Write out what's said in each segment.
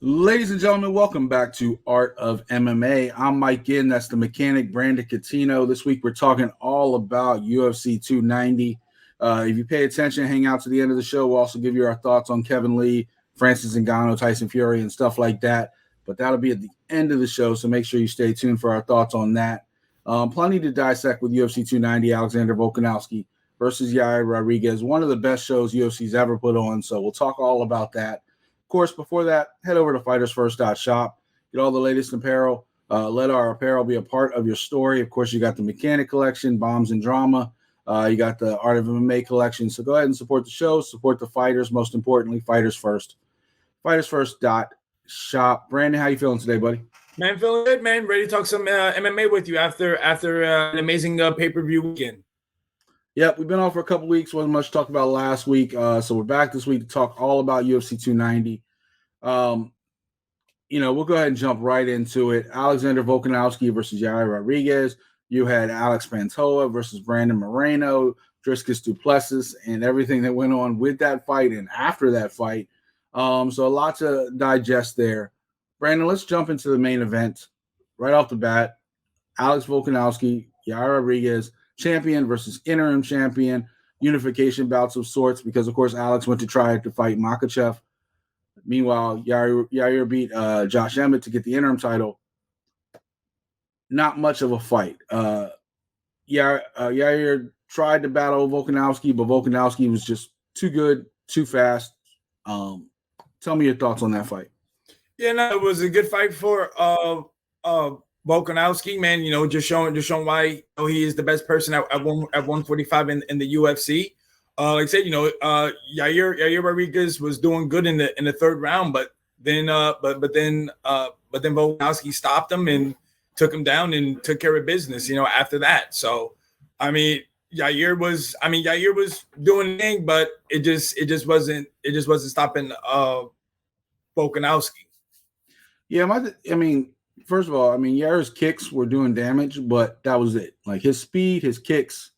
Ladies and gentlemen, welcome back to Art of MMA. I'm Mike Ginn. That's the mechanic, Brandon Catino. This week, we're talking all about UFC 290. If you pay attention, hang out to the end of the show. We'll also give you our thoughts on Kevin Lee, Francis Ngannou, Tyson Fury, and stuff like that. But that'll be at the end of the show, so make sure you stay tuned for our thoughts on that. Plenty to dissect with UFC 290, Alexander Volkanovski versus Yair Rodriguez, one of the best shows UFC's ever put on, so we'll talk all about that. Of course, before that, head over to fightersfirst.shop, get all the latest apparel. Let our apparel be a part of your story. Of course, you got the Mechanic Collection, Bombs and Drama. You got the Art of MMA collection. So go ahead and support the show, support the fighters, most importantly, Fighters First. Fightersfirst.shop. Brandon, how you feeling today, buddy? Man, feeling good, man. Ready to talk some MMA with you after an amazing pay-per-view weekend. Yep, we've been off for a couple weeks. Wasn't much to talk about last week. So we're back this week to talk all about UFC 290. We'll go ahead and jump right into it. Alexander Volkanovski versus Yair Rodriguez. You had Alex Pantoja versus Brandon Moreno, Dricus du Plessis, and everything that went on with that fight and after that fight. So a lot to digest there. Brandon, let's jump into the main event right off the bat. Alex Volkanovski, Yair Rodriguez, champion versus interim champion, unification bouts of sorts, because, of course, Alex went to try to fight Makhachev. Meanwhile, Yair beat Josh Emmett to get the interim title. Not much of a fight. Yair tried to battle Volkanovski, but Volkanovski was just too good, too fast. Tell me your thoughts on that fight. Yeah, no, it was a good fight for Volkanovski, man. Just showing why he is the best person at 145 in the UFC. Like I said, Yair Rodriguez was doing good in the third round, but then Volkanovski stopped him and took him down and took care of business. After that. So, Yair was doing a thing, but it just wasn't stopping Volkanovski. Yeah, first of all, Yair's kicks were doing damage, but that was it. Like his speed, his kicks.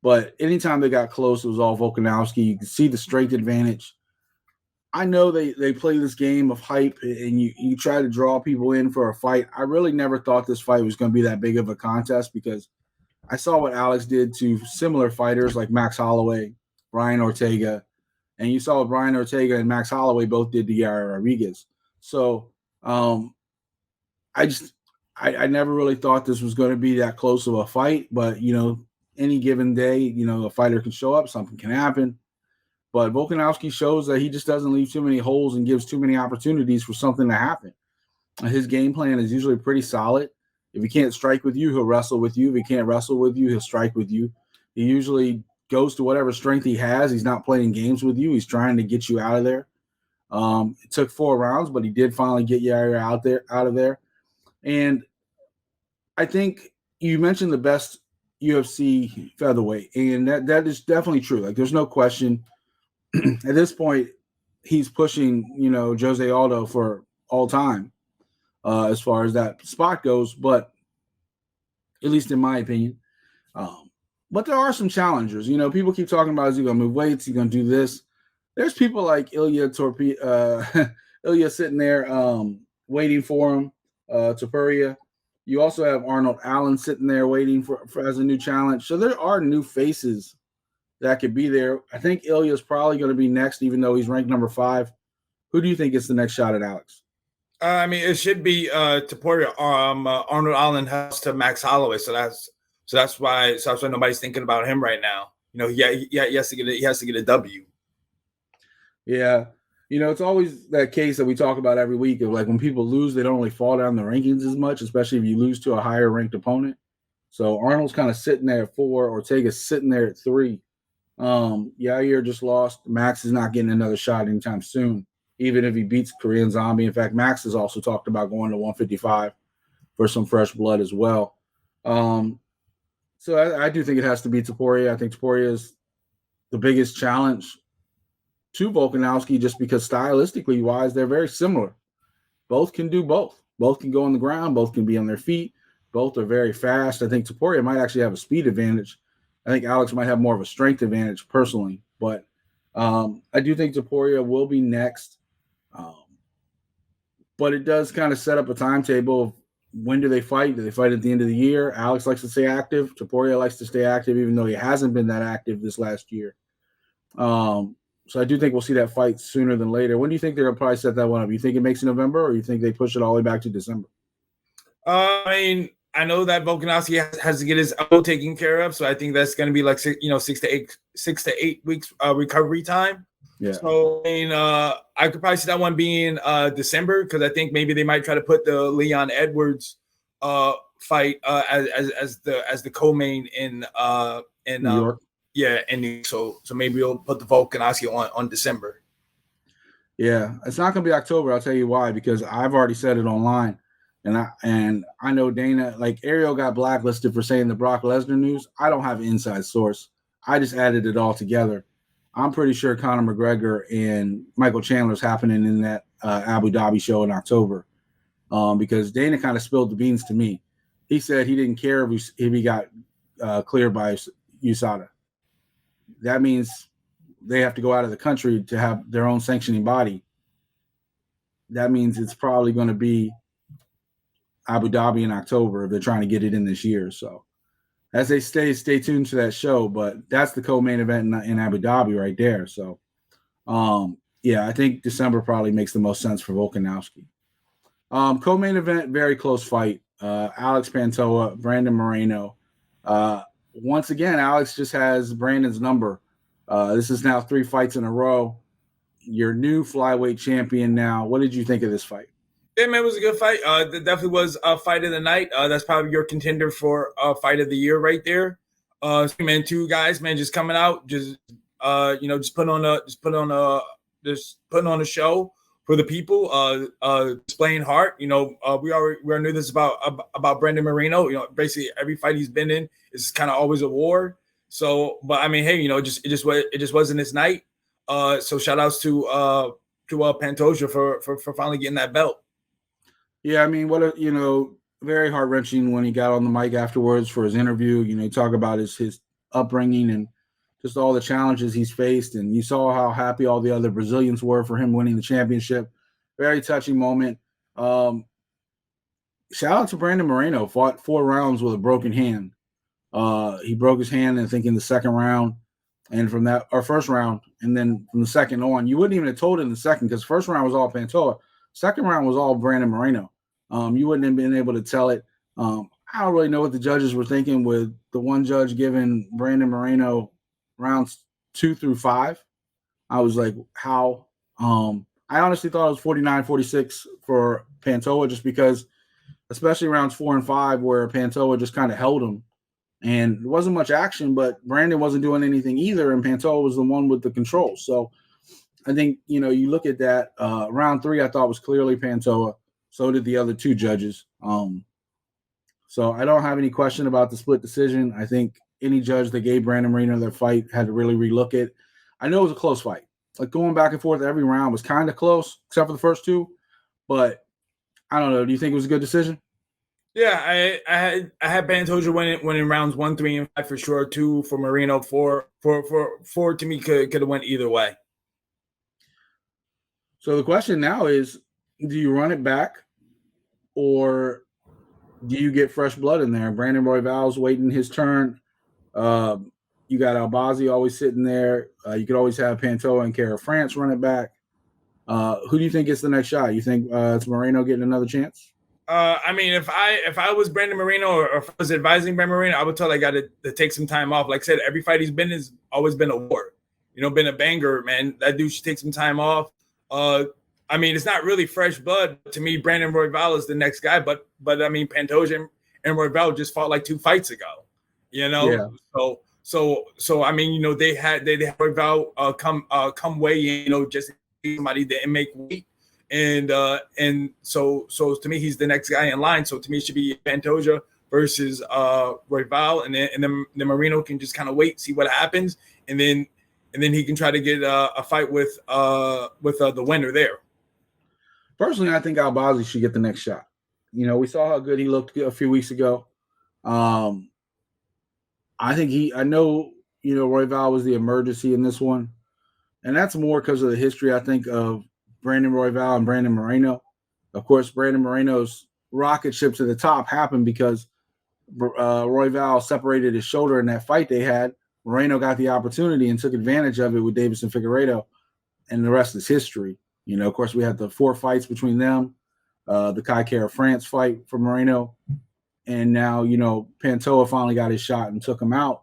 But anytime they got close, it was all Volkanovski. You can see the strength advantage. I know they play this game of hype, and you try to draw people in for a fight. I really never thought this fight was going to be that big of a contest, because I saw what Alex did to similar fighters like Max Holloway, Brian Ortega, and you saw what Brian Ortega and Max Holloway both did to Yair Rodriguez. So I never really thought this was going to be that close of a fight, but any given day, a fighter can show up, something can happen. But Volkanovski shows that he just doesn't leave too many holes and gives too many opportunities for something to happen. His game plan is usually pretty solid. If he can't strike with you, he'll wrestle with you. If he can't wrestle with you, he'll strike with you. He usually goes to whatever strength he has. He's not playing games with you. He's trying to get you out of there. It took 4 rounds, but he did finally get Yair out of there. And I think you mentioned the best UFC featherweight, and that is definitely true. Like, there's no question. At this point, he's pushing, Jose Aldo for all time as far as that spot goes, but at least in my opinion. But there are some challengers. People keep talking about, is he going to move weights? Is he going to do this? There's people like Ilya sitting there waiting for him, Topuria. You also have Arnold Allen sitting there waiting for as a new challenge. So there are new faces that could be there. I think Ilya is probably going to be next, even though he's ranked number 5. Who do you think gets the next shot at Alex? It should be Topuria. Arnold Allen has to Max Holloway, so that's why nobody's thinking about him right now. He has to get a W. Yeah. It's always that case that we talk about every week of, like, when people lose, they don't really fall down the rankings as much, especially if you lose to a higher ranked opponent. So Arnold's kind of sitting there at 4, Ortega's sitting there at 3. Yair just lost. Max is not getting another shot anytime soon, even if he beats Korean Zombie. In fact, Max has also talked about going to 155 for some fresh blood as well. So I do think it has to be Topuria. I think Topuria is the biggest challenge to Volkanovski, just because stylistically wise, they're very similar. Both can do both. Both can go on the ground. Both can be on their feet. Both are very fast. I think Topuria might actually have a speed advantage. I think Alex might have more of a strength advantage personally. But I do think Topuria will be next. but it does kind of set up a timetable of when do they fight? Do they fight at the end of the year? Alex likes to stay active. Topuria likes to stay active, even though he hasn't been that active this last year. So I do think we'll see that fight sooner than later. When do you think they're going to probably set that one up? You think it makes November, or you think they push it all the way back to December? I mean, I know that Volkanovski has to get his elbow taken care of, so I think that's going to be like 6 to 8 weeks recovery time. Yeah. So I mean, I could probably see that one being December, because I think maybe they might try to put the Leon Edwards fight as the co-main in New York. And so maybe we'll put the Volkanovski on December. Yeah, it's not going to be October. I'll tell you why, because I've already said it online, and I know Dana, like Ariel got blacklisted for saying the Brock Lesnar news. I don't have an inside source. I just added it all together. I'm pretty sure Conor McGregor and Michael Chandler's happening in that Abu Dhabi show in October, because Dana kind of spilled the beans to me. He said he didn't care if he got cleared by USADA. That means they have to go out of the country to have their own sanctioning body. That means it's probably going to be Abu Dhabi in October if they're trying to get it in this year. So as they stay tuned to that show, but that's the co-main event in Abu Dhabi right there. So, yeah, I think December probably makes the most sense for Volkanovski. Co-main event, very close fight. Alex Pantoja, Brandon Moreno. Once again, Alex just has Brandon's number. This is now 3 fights in a row. Your new flyweight champion now. What did you think of this fight? Yeah, man, it was a good fight. That definitely was a fight of the night. That's probably your contender for fight of the year right there. Man, 2 guys, man, just coming out, just putting on a show for the people, displaying heart. We already knew this about Brandon Moreno. Basically every fight he's been in is kind of always a war. So, but I mean, hey, it just wasn't his night. So shout outs to Pantoja for finally getting that belt. Yeah, I mean, very heart wrenching when he got on the mic afterwards for his interview. Talk about his upbringing and just all the challenges he's faced, and you saw how happy all the other Brazilians were for him winning the championship. Very touching moment. Shout out to Brandon Moreno. Fought 4 rounds with a broken hand. He broke his hand, I think, in the second round, and from that, or first round, and then from the second on, you wouldn't even have told it in the second, because first round was all Pantoja. Second round was all Brandon Moreno. You wouldn't have been able to tell it. I don't really know what the judges were thinking with the one judge giving Brandon Moreno rounds 2 through 5. I was like, how? I honestly thought it was 49-46 for Pantoja, just because, especially rounds 4 and 5, where Pantoja just kind of held him. And there wasn't much action, but Brandon wasn't doing anything either, and Pantoja was the one with the control. So I think, you look at that. Round 3, I thought was clearly Pantoja. So did the other 2 judges. So I don't have any question about the split decision. I think any judge that gave Brandon Moreno their fight had to really relook it. I know it was a close fight. Like, going back and forth every round was kind of close, except for the first 2. But I don't know. Do you think it was a good decision? Yeah, I had Pantoja winning rounds 1, 3, and 5 for sure. 2 for Moreno. 4 to me could have went either way. So the question now is, do you run it back, or do you get fresh blood in there? Brandon Royval's waiting his turn. You got Albazi always sitting there. You could always have Pantoja and Kara France run it back. Who do you think gets the next shot? You think it's Moreno getting another chance? I mean, if I was Brandon Moreno, or if I was advising Brandon Moreno, I would tell that guy to take some time off. Like I said, every fight he's been in has always been a war. Been a banger, man. That dude should take some time off. I mean, it's not really fresh blood to me. Brandon Royval is the next guy, but I mean, Pantoja and Royval just fought like 2 fights ago. Yeah. So I mean, they had Royval come weigh in, just somebody that didn't make weight. And so to me, he's the next guy in line. So to me, it should be Pantoja versus Royval, and then Moreno can just kind of wait, see what happens, and then he can try to get a fight with the winner there. Personally, I think Albazi should get the next shot. We saw how good he looked a few weeks ago. I know Royval was the emergency in this one, and that's more because of the history, I think, of Brandon Royval and Brandon Moreno. Of course, Brandon Moreno's rocket ship to the top happened because Royval separated his shoulder in that fight they had. Moreno got the opportunity and took advantage of it with Davis and Figueiredo, and the rest is history. Of course, we had the 4 fights between them, the Kai Kara France fight for Moreno, and now, Pantoja finally got his shot and took him out.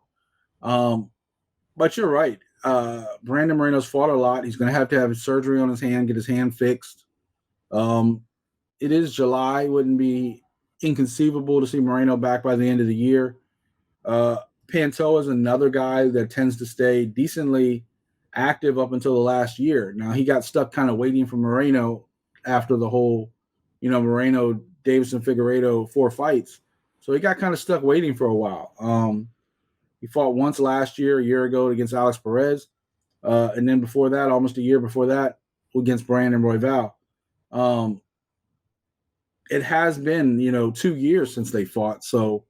But you're right. Brandon Moreno's fought a lot. He's going to have surgery on his hand, get his hand fixed. It is July. Wouldn't be inconceivable to see Moreno back by the end of the year. Pantoja is another guy that tends to stay decently active up until the last year. Now, he got stuck kind of waiting for Moreno after the whole, Moreno, Davis, and Figueiredo 4 fights. So he got kind of stuck waiting for a while. He fought once last year, a year ago, against Alex Perez. And then before that, almost a year before that, against Brandon Royval. It has been, 2 years since they fought. So,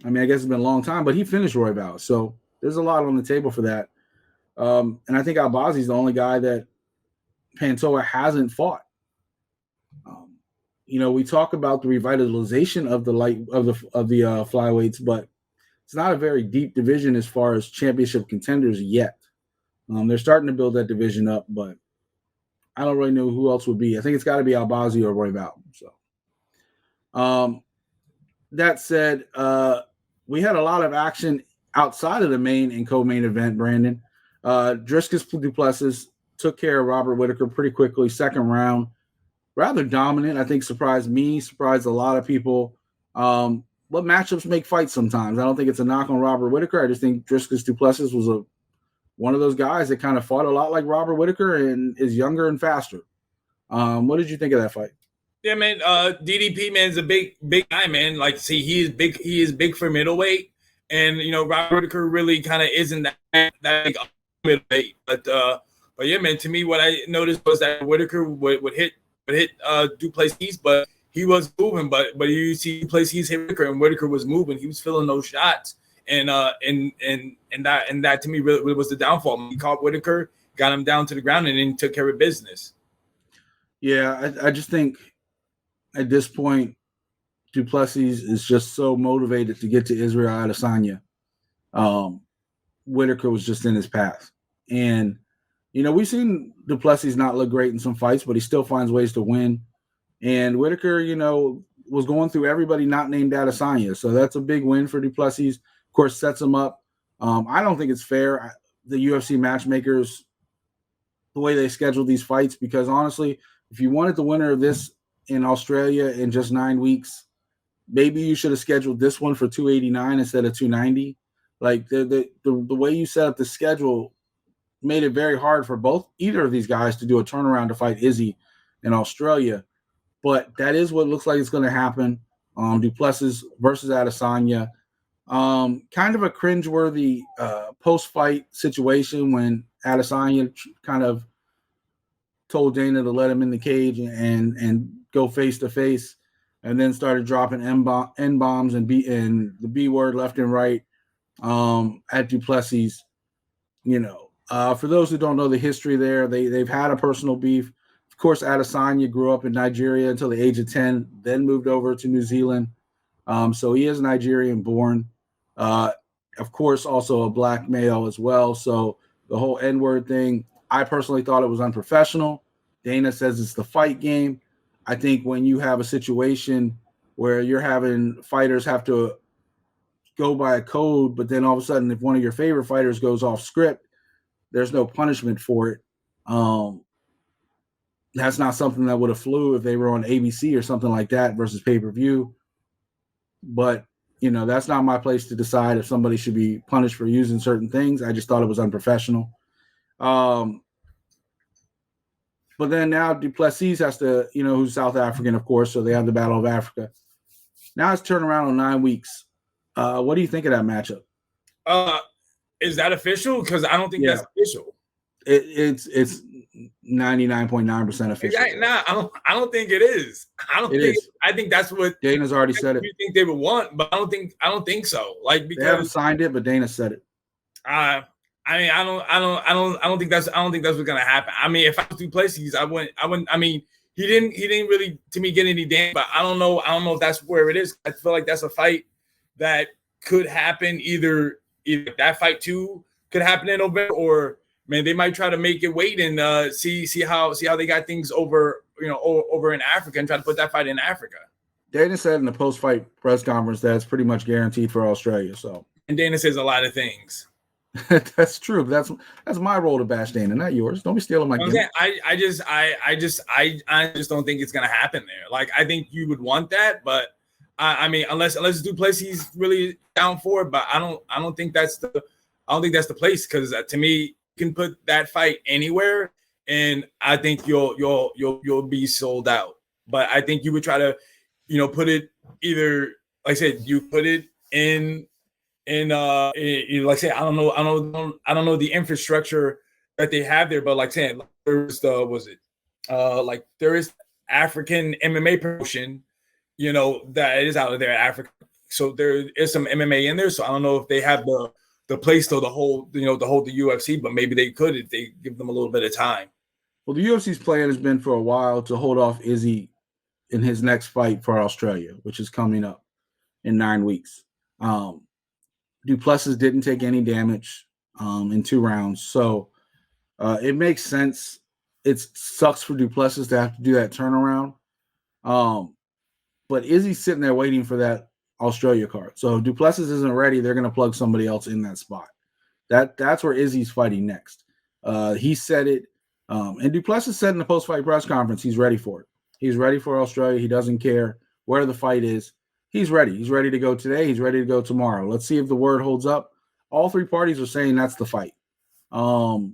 I guess it's been a long time, but he finished Royval. So there's a lot on the table for that. And I think Albazi's the only guy that Pantoja hasn't fought. We talk about the revitalization of the flyweights, but it's not a very deep division as far as championship contenders yet. They're starting to build that division up, but I don't really know who else would be. I think it's got to be Albazi or Royval. So, that said, we had a lot of action outside of the main and co-main event, Brandon. Dricus du Plessis took care of Robert Whittaker pretty quickly, second round. Rather dominant, I think surprised me, surprised a lot of people. But matchups make fights sometimes. I don't think it's a knock on Robert Whittaker. I just think Dricus du Plessis was one of those guys that kind of fought a lot like Robert Whittaker and is younger and faster. What did you think of that fight? Yeah, man. DDP, man, is a big guy, man. Like, see, he is big for middleweight, and Robert Whittaker really kind of isn't that big middleweight. But yeah, man. To me, what I noticed was that Whittaker would hit du Plessis, but he was moving. But you see du Plessis hit Whittaker, and Whittaker was moving. He was filling those shots, and that to me really was the downfall. He caught Whittaker, got him down to the ground, and then took care of business. Yeah, I just think at this point, du Plessis is just so motivated to get to Israel Adesanya. Whittaker was just in his path. And, we've seen du Plessis not look great in some fights, but he still finds ways to win. And Whittaker, was going through everybody not named Adesanya. So that's a big win for du Plessis. Of course, sets him up. I don't think it's fair, the UFC matchmakers, the way they schedule these fights, because honestly, if you wanted the winner of this in Australia in just 9 weeks, maybe you should have scheduled this one for 289 instead of 290. Like the way you set up the schedule made it very hard for either of these guys to do a turnaround to fight Izzy in Australia. But that is what looks like it's going to happen. Du Plessis versus Adesanya. Kind of a cringe-worthy post-fight situation when Adesanya kind of told Dana to let him in the cage and go face to face, and then started dropping N-bombs and the B word left and right at du Plessis. For those who don't know the history there, they've had a personal beef. Of course, Adesanya grew up in Nigeria until the age of 10, then moved over to New Zealand. So he is Nigerian born. Of course, also a black male as well. So the whole N-word thing, I personally thought it was unprofessional. Dana says it's the fight game. I think when you have a situation where you're having fighters have to go by a code, but then all of a sudden, if one of your favorite fighters goes off script, there's no punishment for it. That's not something that would have flew if they were on ABC or something like that versus pay-per-view. But, that's not my place to decide if somebody should be punished for using certain things. I just thought it was unprofessional. But then now du Plessis has to, who's South African, of course, so they have the Battle of Africa. Now it's turned around in 9 weeks. What do you think of that matchup? Is that official? Because I don't think that's official. It's 99.9% official. I don't think it is. I think that's what Dana's already said it. You think they would want, but I don't think so. Like, because they haven't signed it, but Dana said it. I don't think that's what's gonna happen. I mean, if I was du Plessis, I wouldn't. I mean, he didn't really, to me, get any damage. But I don't know if that's where it is. I feel like that's a fight that could happen. Either that fight too could happen in November, or man, they might try to make it wait and see how they got things over in Africa and try to put that fight in Africa. Dana said in the post-fight press conference that it's pretty much guaranteed for Australia. So, and Dana says a lot of things. That's true. But that's my role to bash Dana, not yours. Don't be stealing my game. I just don't think it's gonna happen there. Like, I think you would want that, but I mean, unless Du Plessis really down for it, but I don't think that's the place, because to me, you can put that fight anywhere, and I think you'll be sold out. But I think you would try to, put it either, like I said, you put it in like I say, I don't know the infrastructure that they have there, but like saying there's there is African MMA promotion, that is out there in Africa. So there is some MMA in there. So I don't know if they have the place to hold the UFC, but maybe they could if they give them a little bit of time. Well, the UFC's plan has been for a while to hold off Izzy in his next fight for Australia, which is coming up in 9 weeks. Du Plessis didn't take any damage in 2 rounds. So it makes sense. It sucks for Du Plessis to have to do that turnaround. But Izzy's sitting there waiting for that Australia card. So if Du Plessis isn't ready, they're going to plug somebody else in that spot. That's where Izzy's fighting next. He said it. And Du Plessis said in the post-fight press conference he's ready for it. He's ready for Australia. He doesn't care where the fight is. He's ready. He's ready to go today. He's ready to go tomorrow. Let's see if the word holds up. All 3 parties are saying that's the fight. I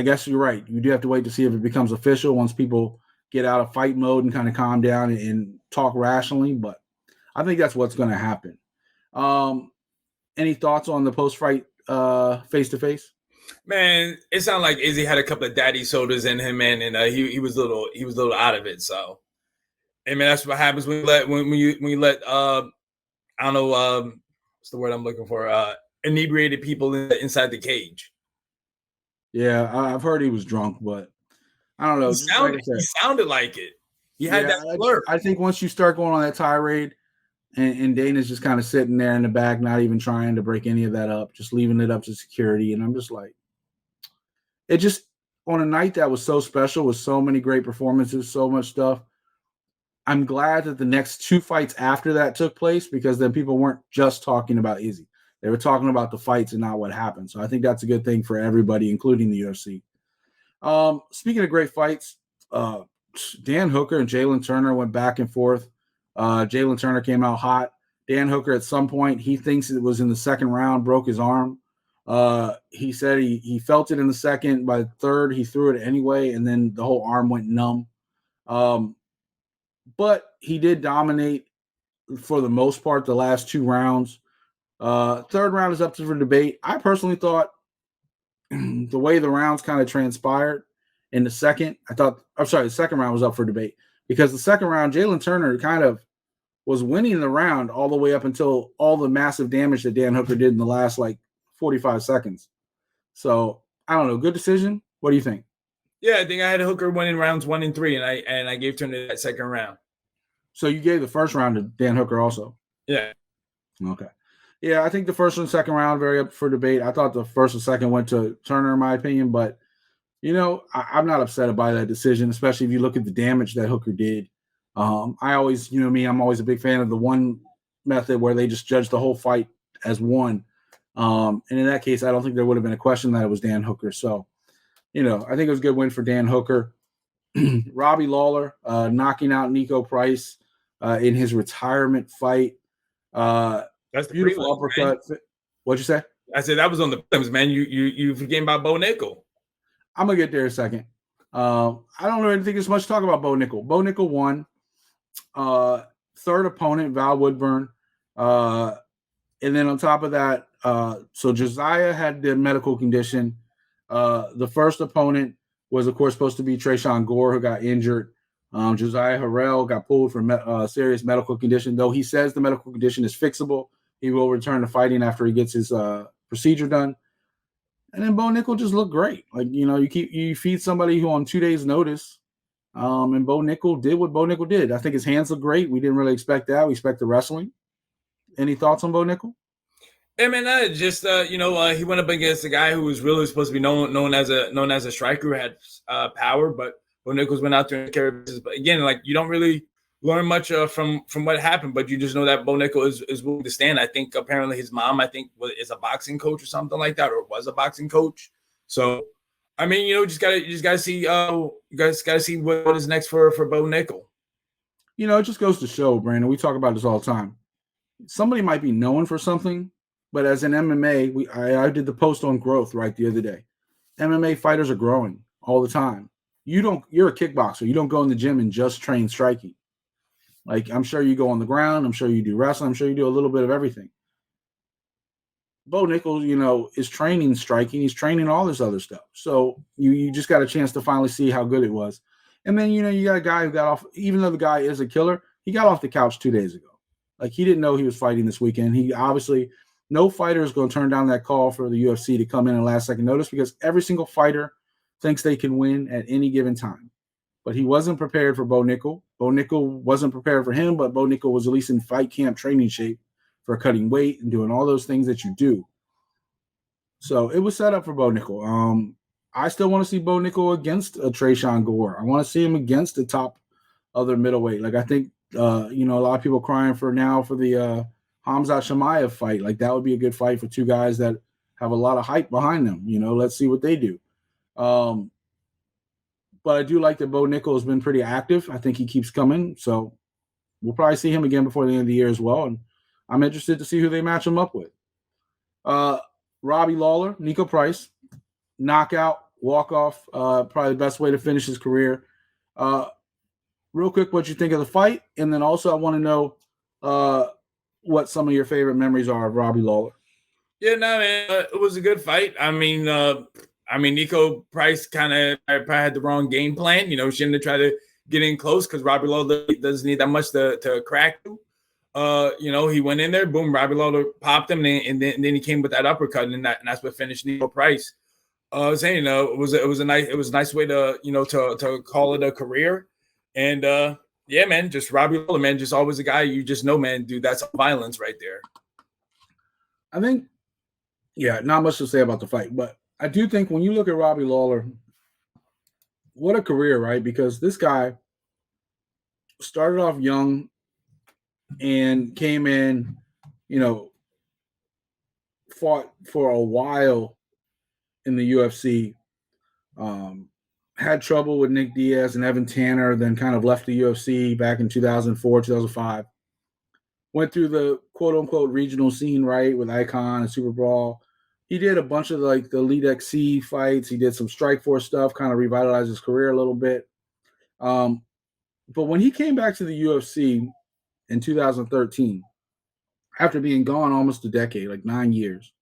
guess you're right. You do have to wait to see if it becomes official once people get out of fight mode and kind of calm down and talk rationally. But I think that's what's going to happen. Any thoughts on the post-fight face-to-face? Man, it sounded like Izzy had a couple of daddy sodas in him, man, and he was a little out of it. So, hey, man, that's what happens when you let I don't know what's the word I'm looking for, inebriated people inside the cage. Yeah, I've heard he was drunk, but I don't know. He sounded like it. He had that slur. I think once you start going on that tirade, and Dana's just kind of sitting there in the back, not even trying to break any of that up, just leaving it up to security. And I'm just like, it just, on a night that was so special with so many great performances, so much stuff, I'm glad that the next 2 fights after that took place, because then people weren't just talking about Izzy. They were talking about the fights and not what happened. So I think that's a good thing for everybody, including the UFC. Speaking of great fights, Dan Hooker and Jalen Turner went back and forth. Jalen Turner came out hot. Dan Hooker, at some point, he thinks it was in the 2nd round, broke his arm. He said he felt it in the 2nd. By the 3rd, he threw it anyway, and then the whole arm went numb. But he did dominate for the most part the last 2 rounds. 3rd round is up for debate. I personally thought the way the rounds kind of transpired in the 2nd, the 2nd round was up for debate, because the 2nd round, Jalen Turner kind of was winning the round all the way up until all the massive damage that Dan Hooker did in the last 45 seconds. So I don't know. Good decision. What do you think? Yeah, I think I had Hooker winning rounds 1 and 3, and I gave Turner that 2nd round. So you gave the 1st round to Dan Hooker also? Yeah. Okay. Yeah, I think the 1st and 2nd round very up for debate. I thought the 1st and 2nd went to Turner, in my opinion, but I'm not upset by that decision, especially if you look at the damage that Hooker did. I always, I'm always a big fan of the one method where they just judge the whole fight as one. And in that case, I don't think there would have been a question that it was Dan Hooker. So, I think it was a good win for Dan Hooker. Robbie Lawler knocking out Nico Price in his retirement fight. That's the beautiful uppercut. Man. What'd you say? I said that was on the prelims, man. You forgetting about Bo Nickal. I'm gonna get there in a second. I don't really think there's much to talk about Bo Nickal. Bo Nickal won. 3rd opponent, Val Woodburn. And then on top of that, so Josiah had the medical condition. The 1st opponent was, of course, supposed to be Trayshawn Gore, who got injured. Josiah Harrell got pulled for serious medical condition. Though he says the medical condition is fixable, he will return to fighting after he gets his procedure done. And then Bo Nickal just looked great. You feed somebody who on 2 days' notice And Bo Nickal did what Bo Nickal did. I think his hands look great. We didn't really expect that. We expect the wrestling. Any thoughts on Bo Nickal? I mean, he went up against a guy who was really supposed to be known as a striker who had power, but Bo Nichols went out there and carried business. But again, like, you don't really learn much from what happened, but you just know that Bo Nichols is willing to stand. I think apparently his mom, is a boxing coach or something like that, or was a boxing coach. So, I mean, you just gotta see what is next for Bo Nickal. It just goes to show, Brandon. We talk about this all the time. Somebody might be known for something, but as an MMA, I did the post on growth right the other day. MMA fighters are growing all the time. You're a kickboxer. You don't go in the gym and just train striking. Like, I'm sure you go on the ground. I'm sure you do wrestling. I'm sure you do a little bit of everything. Bo Nickal, is training striking. He's training all this other stuff. So you just got a chance to finally see how good it was. And then, you got a guy who got off, even though the guy is a killer, he got off the couch 2 days ago. Like, he didn't know he was fighting this weekend. He obviously, no fighter is going to turn down that call for the UFC to come in at last second notice, because every single fighter thinks they can win at any given time. But he wasn't prepared for Bo Nickal. Bo Nickal wasn't prepared for him, but Bo Nickal was at least in fight camp training shape for cutting weight and doing all those things that you do. So it was set up for Bo Nickal. I still want to see Bo Nickal against a Tresean Gore. I want to see him against the top other middleweight. Like, I think, a lot of people crying for the Hamzat Chimaev fight. Like, that would be a good fight for two guys that have a lot of hype behind them. Let's see what they do. But I do like that Bo Nickal has been pretty active. I think he keeps coming. So we'll probably see him again before the end of the year as well. And I'm interested to see who they match him up with. Robbie Lawler, Nico Price, knockout, walk-off, probably the best way to finish his career. Real quick, what you think of the fight, and then also I want to know what some of your favorite memories are of Robbie Lawler. Yeah, no, man, it was a good fight. I mean, Nico Price kind of probably had the wrong game plan. Shouldn't have tried to get in close, because Robbie Lawler doesn't need that much to crack you. He went in there, boom, Robbie Lawler popped him, and then he came with that uppercut, and that's what finished Nico Price. Saying, it was a nice way to to call it a career. And yeah, man, just Robbie Lawler, man, just always a guy you just know, man, dude, that's violence right there. I think, yeah, not much to say about the fight, but I do think when you look at Robbie Lawler, what a career, right? Because this guy started off young and came in, fought for a while in the UFC, had trouble with Nick Diaz and Evan Tanner, then kind of left the UFC back in 2004, 2005. Went through the quote-unquote regional scene, right, with Icon and Super Brawl. He did a bunch of, like, the Elite XC fights. He did some Strikeforce stuff, kind of revitalized his career a little bit. But when he came back to the UFC in 2013, after being gone almost a decade, like 9 years,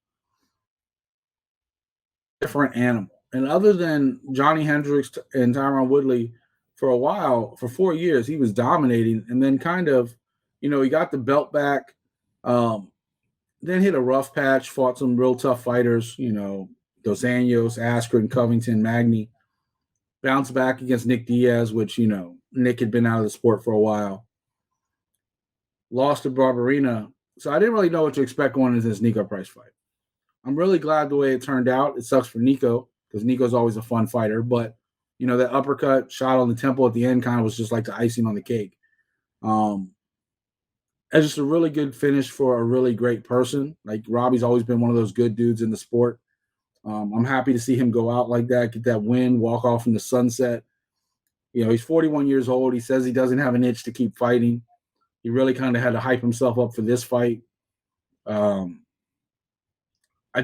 different animal. And other than Johnny Hendricks and Tyron Woodley for a while, for 4 years, he was dominating. And then kind of, he got the belt back, then hit a rough patch, fought some real tough fighters, Dos Anjos, Askren, Covington, Magny. Bounced back against Nick Diaz, which, Nick had been out of the sport for a while. Lost to Barberina. So I didn't really know what to expect going into this Nico Price fight. I'm really glad the way it turned out. It sucks for Nico, because Nico's always a fun fighter. But, that uppercut shot on the temple at the end kind of was just like the icing on the cake. It's just a really good finish for a really great person. Like, Robbie's always been one of those good dudes in the sport. I'm happy to see him go out like that, get that win, walk off in the sunset. He's 41 years old. He says he doesn't have an itch to keep fighting. He really kind of had to hype himself up for this fight. I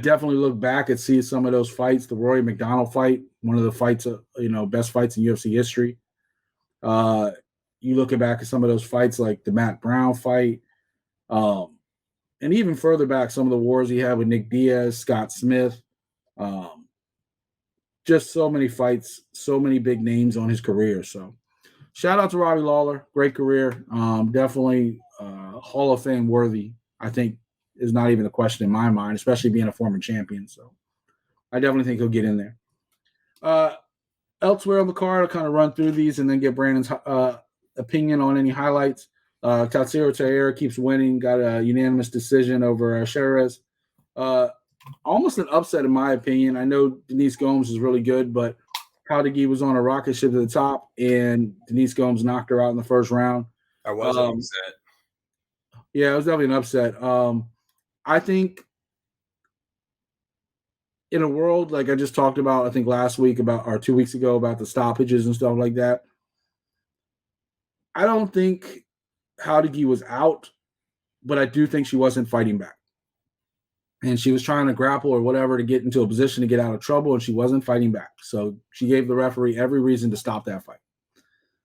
definitely look back and see some of those fights. The Rory McDonald fight, one of the fights, best fights in UFC history. You looking back at some of those fights, like the Matt Brown fight, and even further back, some of the wars he had with Nick Diaz, Scott Smith. Just so many fights, so many big names on his career. So shout out to Robbie Lawler. Great career. Definitely Hall of Fame worthy, I think, is not even a question in my mind, especially being a former champion. So I definitely think he'll get in there. Elsewhere on the card, I'll kind of run through these and then get Brandon's opinion on any highlights. Tatsuro Taira keeps winning, got a unanimous decision over Sherez. Almost an upset in my opinion. I know Denise Gomes is really good, but Kaldigi was on a rocket ship to the top, and Denise Gomes knocked her out in the first round. I was upset. Yeah, it was definitely an upset. I think in a world like I just talked about, I think last week or 2 weeks ago about the stoppages and stuff like that, I don't think Kaldigi was out, but I do think she wasn't fighting back. And she was trying to grapple or whatever to get into a position to get out of trouble, and she wasn't fighting back. So she gave the referee every reason to stop that fight.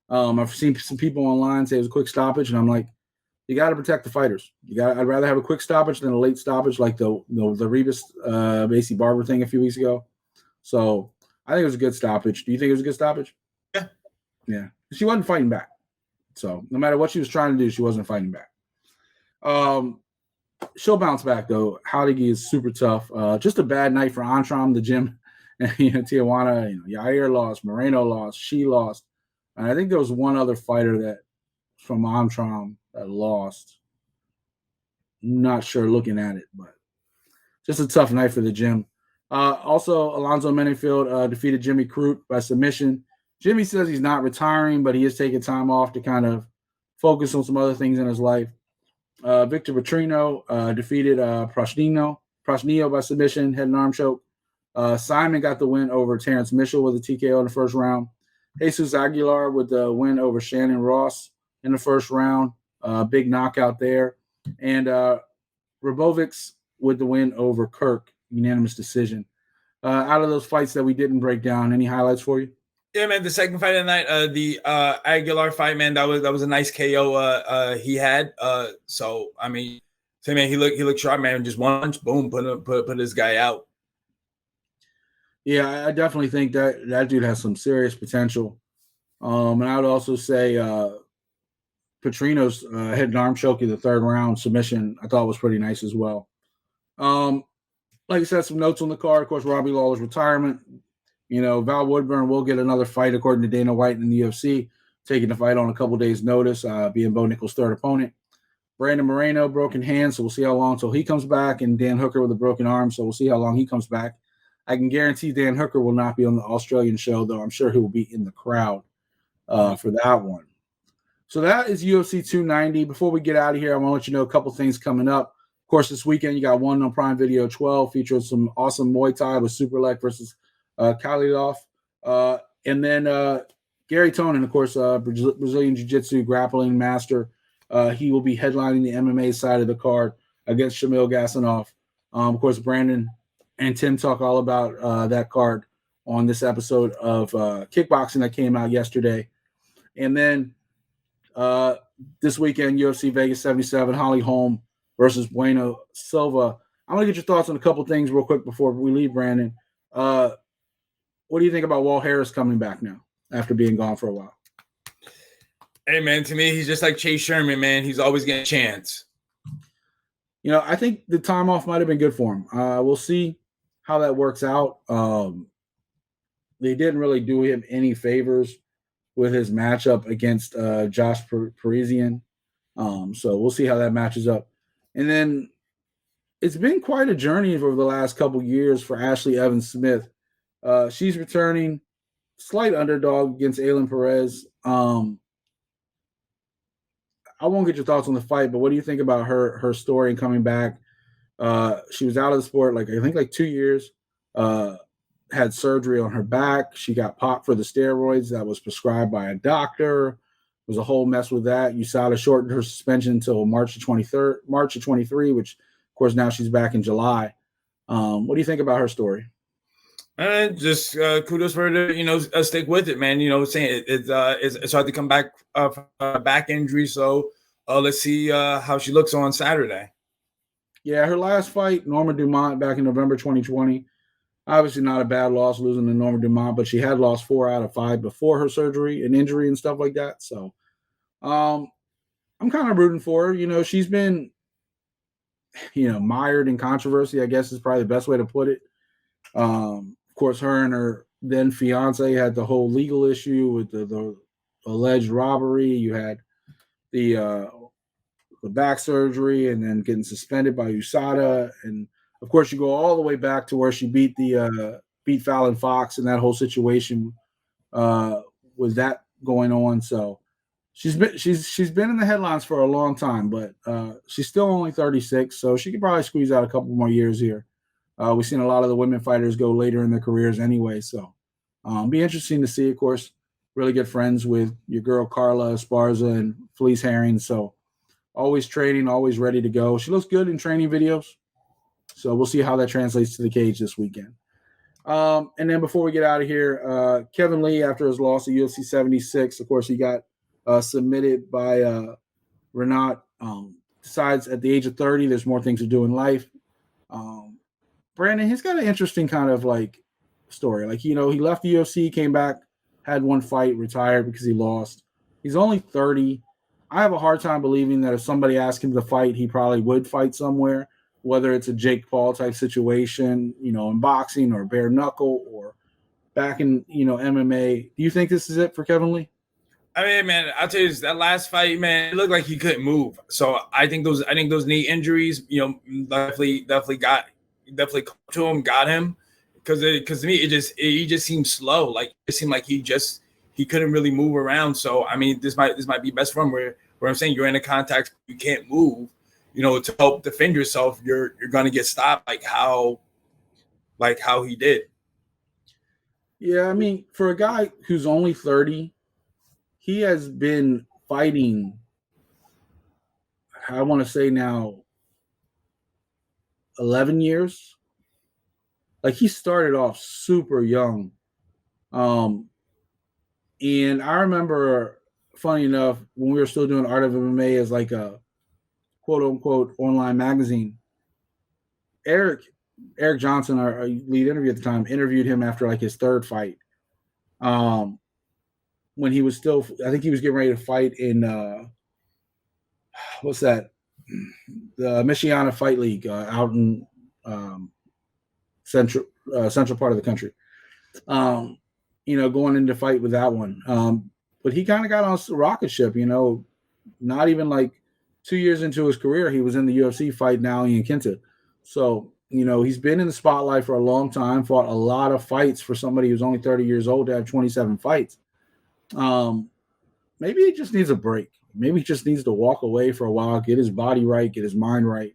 I've seen some people online say it was a quick stoppage, and I'm like, you got to protect the fighters. I'd rather have a quick stoppage than a late stoppage like the Rebus Macy Barber thing a few weeks ago. So I think it was a good stoppage. Do you think it was a good stoppage? Yeah. Yeah. She wasn't fighting back. So no matter what she was trying to do, she wasn't fighting back. She'll bounce back though. Kaldigi is super tough. Just a bad night for Antram, the gym, and Tijuana. Yair lost, Moreno lost, she lost, and I think there was one other fighter that from Antram that lost. Not sure looking at it, but just a tough night for the gym. Also, Alonzo Menefield defeated Jimmy Crute by submission. Jimmy says he's not retiring, but he is taking time off to kind of focus on some other things in his life. Victor Petrino defeated Prosnino by submission, head and arm choke. Simon got the win over Terrence Mitchell with a TKO in the first round. Jesus Aguilar with the win over Shannon Ross in the first round. Big knockout there. And Robovics with the win over Kirk, unanimous decision. Out of those fights that we didn't break down, any highlights for you? Yeah, man. The second fight of the night, the Aguilar fight, man, that was a nice KO he had. So I mean, say, man, he looked sharp, man. Just one punch, boom, put this guy out. Yeah, I definitely think that dude has some serious potential. And I would also say Petrino's head and arm choke in the third round submission I thought was pretty nice as well. Like I said, some notes on the card. Of course, Robbie Lawler's retirement. Val Woodburn will get another fight according to Dana White in the UFC, taking the fight on a couple days' notice, being Bo Nickal's third opponent. Brandon Moreno, broken hand, so we'll see how long until he comes back, and Dan Hooker with a broken arm, so we'll see how long he comes back. I can guarantee Dan Hooker will not be on the Australian show, though I'm sure he will be in the crowd for that one. So that is UFC 290. Before we get out of here, I want to let you know a couple things coming up. Of course, this weekend you got one on Prime Video 12 featuring some awesome Muay Thai with Superlek versus Khalilov. And then Gary Tonin, of course, Brazilian Jiu-Jitsu grappling master. He will be headlining the MMA side of the card against Shamil Gasanov. Of course, Brandon and Tim talk all about that card on this episode of Kickboxing that came out yesterday. And then this weekend, UFC Vegas 77, Holly Holm versus Bueno Silva. I'm going to get your thoughts on a couple things real quick before we leave, Brandon. What do you think about Walt Harris coming back now after being gone for a while? Hey, man, to me, he's just like Chase Sherman, man. He's always getting a chance. I think the time off might have been good for him. We'll see how that works out. They didn't really do him any favors with his matchup against Josh Parisian. So we'll see how that matches up. And then it's been quite a journey over the last couple years for Ashley Evans Smith. She's returning, slight underdog against Aylin Perez. I won't get your thoughts on the fight, but what do you think about her story and coming back? She was out of the sport, I think 2 years, had surgery on her back. She got popped for the steroids that was prescribed by a doctor. It was a whole mess with that. USADA shortened her suspension until March of 23, which, of course, now she's back in July. What do you think about her story? Just kudos for her to stick with it, man. Saying it's hard to come back from a back injury. So let's see how she looks on Saturday. Yeah, her last fight, Norma Dumont, back in November 2020. Obviously not a bad loss losing to Norma Dumont, but she had lost 4 out of 5 before her surgery and injury and stuff like that. So I'm kind of rooting for her. She's been, mired in controversy, I guess is probably the best way to put it. Of course, her and her then fiance had the whole legal issue with the alleged robbery. You had the back surgery, and then getting suspended by USADA, and of course you go all the way back to where she beat Fallon Fox, and that whole situation with that going on. So she's been in the headlines for a long time, but she's still only 36, so she could probably squeeze out a couple more years here. We've seen a lot of the women fighters go later in their careers anyway, so be interesting to see. Of course, really good friends with your girl Carla Esparza and Felice Herring, so always training, always ready to go. She looks good in training videos, so we'll see how that translates to the cage this weekend. And then before we get out of here, Kevin Lee, after his loss at UFC 76, of course, he got submitted by Renat. Decides at the age of 30, there's more things to do in life. Brandon, he's got an interesting kind of like story. Like, he left the UFC, came back, had one fight, retired because he lost. He's only 30. I have a hard time believing that if somebody asked him to fight, he probably would fight somewhere, whether it's a Jake Paul type situation, in boxing or bare knuckle or back in, MMA. Do you think this is it for Kevin Lee? I mean, man, I'll tell you this, that last fight, man, it looked like he couldn't move. So I think those knee injuries, definitely got to him, got him. Because to me, he just seemed slow. Like, it seemed like he couldn't really move around. So I mean, this might be best for him. Where I'm saying you're in a contact, you can't move. To help defend yourself, you're gonna get stopped. Like how he did. Yeah, I mean, for a guy who's only 30, he has been fighting. I want to say now 11 years. Like, he started off super young. And I remember, funny enough, when we were still doing Art of MMA as like a quote unquote online magazine, Eric Johnson, our lead interview at the time, interviewed him after like his third fight. When he was still, I think he was getting ready to fight in what's that? The Michiana Fight League out in central part of the country. Going into fight with that one. But he kind of got on a rocket ship, not even like 2 years into his career, he was in the UFC fighting Ali and Quinta. So, he's been in the spotlight for a long time, fought a lot of fights for somebody who's only 30 years old to have 27 fights. Maybe he just needs a break. Maybe he just needs to walk away for a while, get his body right, get his mind right.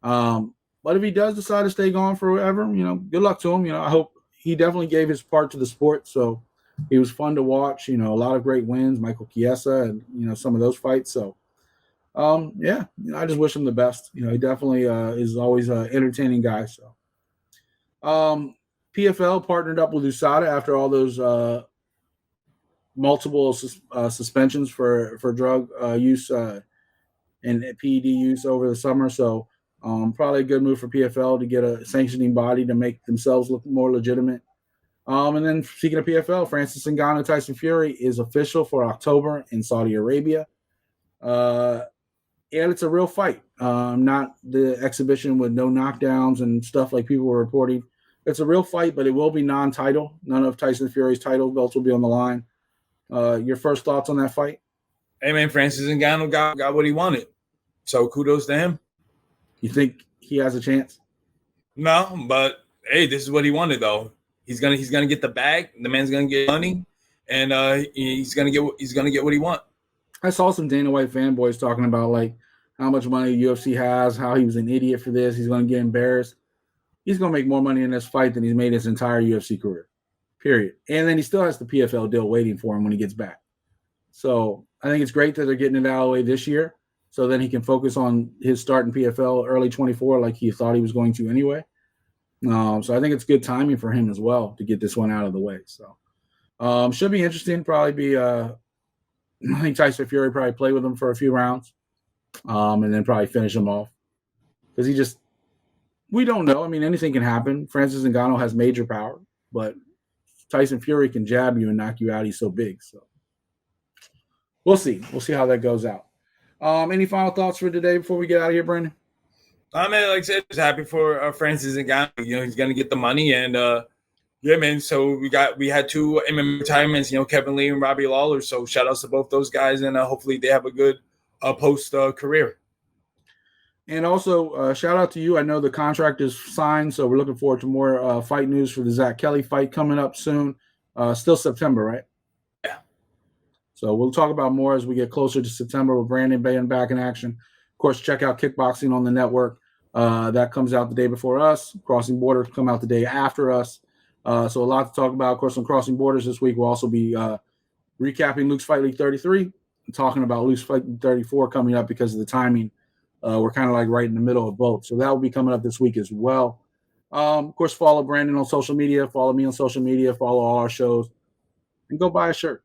But if he does decide to stay gone forever, good luck to him. I hope he definitely gave his part to the sport. So he was fun to watch, a lot of great wins, Michael Chiesa and, some of those fights. So, I just wish him the best. He definitely is always an entertaining guy. So, PFL partnered up with USADA after all those multiple suspensions for drug use and PED use over the summer. So, probably a good move for PFL to get a sanctioning body to make themselves look more legitimate. And then speaking of PFL, Francis Ngannou, Tyson Fury is official for October in Saudi Arabia. And it's a real fight, not the exhibition with no knockdowns and stuff like people were reporting. It's a real fight, but it will be non-title. None of Tyson Fury's title belts will be on the line. Your first thoughts on that fight? Hey, man, Francis Ngannou got what he wanted. So kudos to him. You think he has a chance? No, but hey, this is what he wanted though. He's gonna get the bag. The man's gonna get money, and he's gonna get what he wants. I saw some Dana White fanboys talking about like how much money UFC has, how he was an idiot for this. He's going to get embarrassed. He's going to make more money in this fight than he's made his entire UFC career, period. And then he still has the PFL deal waiting for him when he gets back. So I think it's great that they're getting it out of the way this year, so then he can focus on his start in PFL early 24 like he thought he was going to anyway. So I think it's good timing for him as well to get this one out of the way. So should be interesting. Probably be I think Tyson Fury probably play with him for a few rounds and then probably finish him off. Because we don't know. I mean, anything can happen. Francis Ngannou has major power, but Tyson Fury can jab you and knock you out. He's so big. So we'll see. We'll see how that goes out. Any final thoughts for today before we get out of here, Brandon? I mean, like I said, just happy for Francis Ngannou. He's going to get the money, and Yeah, man. So we had two MMA retirements, Kevin Lee and Robbie Lawler. So shout outs to both those guys, and hopefully they have a good post career. And also, shout out to you. I know the contract is signed, so we're looking forward to more fight news for the Zach Kelly fight coming up soon. Still September, right? Yeah. So we'll talk about more as we get closer to September with Brandon Bay and back in action. Of course, check out Kickboxing on the network. That comes out the day before us. Crossing Borders come out the day after us. So a lot to talk about. Of course, on Crossing Borders this week, we'll also be recapping Luke's Fight League 33 and talking about Luke's Fight League 34 coming up because of the timing. We're kind of like right in the middle of both. So that will be coming up this week as well. Of course, follow Brandon on social media. Follow me on social media. Follow all our shows. And go buy a shirt.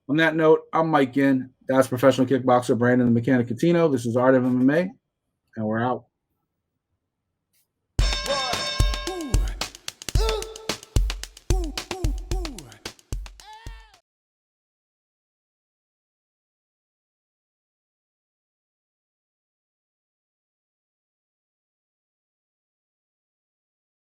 On that note, I'm Mike Ginn. That's professional kickboxer Brandon the Mechanic Catino. This is Art of MMA, and we're out.